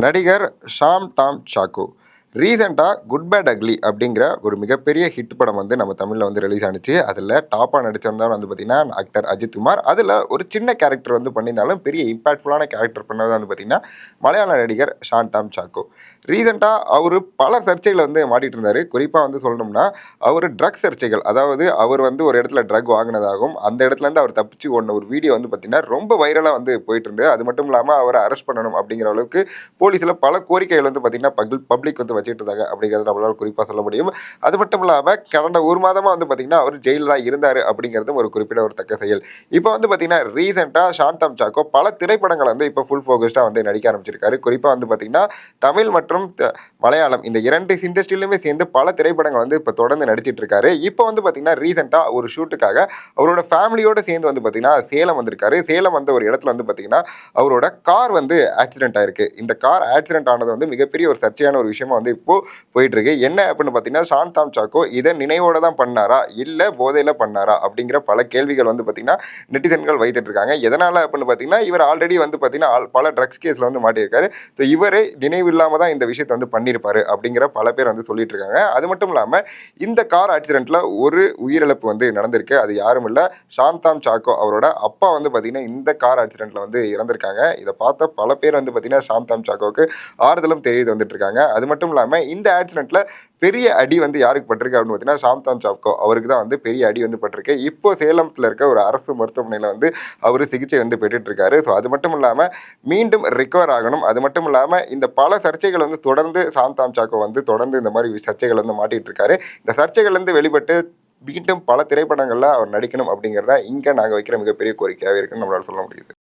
நடிகர் Sham Tom choco ரீசெண்டாக good bad ugly அப்படிங்கிற ஒரு மிகப்பெரிய ஹிட் படம் வந்து நம்ம தமிழில் வந்து ரிலீஸ் ஆனிச்சு. அதில் டாப்பாக நடிச்சிருந்தவர் வந்து பார்த்தீங்கன்னா ஆக்டர் அஜித் குமார். அதில் ஒரு சின்ன கேரக்டர் வந்து பண்ணியிருந்தாலும் பெரிய இம்பாக்ட்ஃபுல்லான கேரக்டர் பண்ணது வந்து பார்த்தீங்கன்னா மலையாள நடிகர் ஷாம் டாம் சாக்கோ. ரீசெண்டாக அவர் பல சர்ச்சைகளை வந்து மாட்டிட்டு இருந்தார். குறிப்பாக வந்து சொல்லணும்னா அவர் ட்ரக் சர்ச்சைகள், அதாவது அவர் வந்து ஒரு இடத்துல ட்ரக் வாங்கினதாகவும் அந்த இடத்துலேருந்து அவர் தப்பிச்சு ஓடின ஒரு வீடியோ வந்து பார்த்தீங்கன்னா ரொம்ப வைரலாக வந்து போயிட்டு இருந்தது. அது மட்டும் இல்லாமல் அவரை அரெஸ்ட் பண்ணணும் அப்படிங்கிற அளவுக்கு போலீஸில் பல கோரிக்கைகள் வந்து பார்த்தீங்கன்னா பப்ளிக் வந்து வச்சுட்டு இருந்தாங்க அப்படிங்கிறத நம்மளால் குறிப்பாக சொல்ல முடியும். அது மட்டும் இல்லாமல் கடந்த ஒரு மாதமாக வந்து பார்த்தீங்கன்னா அவர் ஜெயிலில் தான் இருந்தார் அப்படிங்கிறதும் ஒரு குறிப்பிட்ட ஒரு தக்க செயல். இப்போ வந்து பார்த்தீங்கன்னா ரீசெண்டாக சாந்தம் சாக்கோ பல திரைப்படங்கள் வந்து இப்போ ஃபுல் ஃபோகஸ்டாக வந்து நடிக்க ஆரம்பிச்சிருக்காரு. குறிப்பாக வந்து பார்த்தீங்கன்னா தமிழ் மற்றும் மலையாளம் இந்த இரண்டு இண்டஸ்ட்ரியிலுமே சேர்ந்து பல திரைப்படங்கள் வந்து இப்போ தொடர்ந்து நடிச்சிட்டு இருக்காரு. இப்போ வந்து பார்த்தீங்கன்னா ரீசெண்டாக ஒரு ஷூட்டுக்காக அவரோட ஃபேமிலியோட சேர்ந்து வந்து பார்த்தீங்கன்னா சேலம் வந்திருக்காரு. சேலம் வந்த ஒரு இடத்துல வந்து பார்த்தீங்கன்னா அவரோட கார் வந்து ஆக்சிடென்ட் ஆயிருக்கு. இந்த கார் ஆக்சிடென்ட் ஆனது வந்து மிகப்பெரிய ஒரு சர்ச்சையான ஒரு விஷயமா வந்து இப்போ போயிட்டு இருக்கு. என்ன அப்படின்னு பார்த்தீங்கன்னா சாந்தாம் சாக்கோ இதை நினைவோட தான் பண்ணாரா இல்லை போதையில பண்ணாரா அப்படிங்கிற பல கேள்விகள் வந்து பார்த்தீங்கன்னா நெட்டிசன்கள் வைத்துட்டு இருக்காங்க. எதனால அப்படின்னு பார்த்தீங்கன்னா இவர் ஆல்ரெடி வந்து பார்த்தீங்கன்னா பல ட்ரக்ஸ் கேஸ்ல வந்து மாட்டியிருக்காரு. ஸோ இவரே நினைவு இல்லாம தான் இந்த விஷயத்தை வந்து பண்ணியிருப்பாரு அப்படிங்கிற பல பேர் வந்து சொல்லிட்டு இருக்காங்க. அது மட்டும் இல்லாம இந்த கார் ஆக்சிடென்ட்ல ஒரு உயிரிழப்பு வந்து நடந்திருக்கு. அது யாரும் இல்லை, சாந்தாம் சாக்கோ அவரோட அப்பா வந்து பார்த்தீங்கன்னா இந்த கார் ஆக்சிடென்ட்ல வந்து இறந்திருக்காங்க. இதை பார்த்த பல பேர் வந்து பார்த்தீங்கன்னா சாந்தாம் சாக்கோவுக்கு ஆறுதலும் தெரிவித்து வந்துட்டு இருக்காங்க. அது மட்டும் இல்லாமல் இந்த ஆக்சிடென்ட்ல பெரிய அடி வந்து யாருக்கு பட்டிருக்கு அப்படின்னு பார்த்தீங்கன்னா சாம்தான் சாக்கோ அவருக்கு தான் வந்து பெரிய அடி வந்து பட்டிருக்கு. இப்போ சேலத்தில் இருக்க ஒரு அரசு மருத்துவமனையில் வந்து அவர் சிகிச்சை வந்து பெற்றுட்டு இருக்காரு. ஸோ அது மட்டும் இல்லாமல் மீண்டும் ரிகவர் ஆகணும். அது மட்டும் இல்லாமல் இந்த பல சர்ச்சைகள் வந்து தொடர்ந்து சாம்தான் சாக்கோ வந்து தொடர்ந்து இந்த மாதிரி சர்ச்சைகள் வந்து மாட்டிட்டு இருக்காரு. இந்த சர்ச்சைகள்லேருந்து வெளிப்பட்டு மீண்டும் பல திரைப்படங்களில் அவர் நடிக்கணும் அப்படிங்கிறதா இங்கே நாங்கள் வைக்கிற மிகப்பெரிய கோரிக்கையாக இருக்குன்னு நம்மளால சொல்ல முடியுது.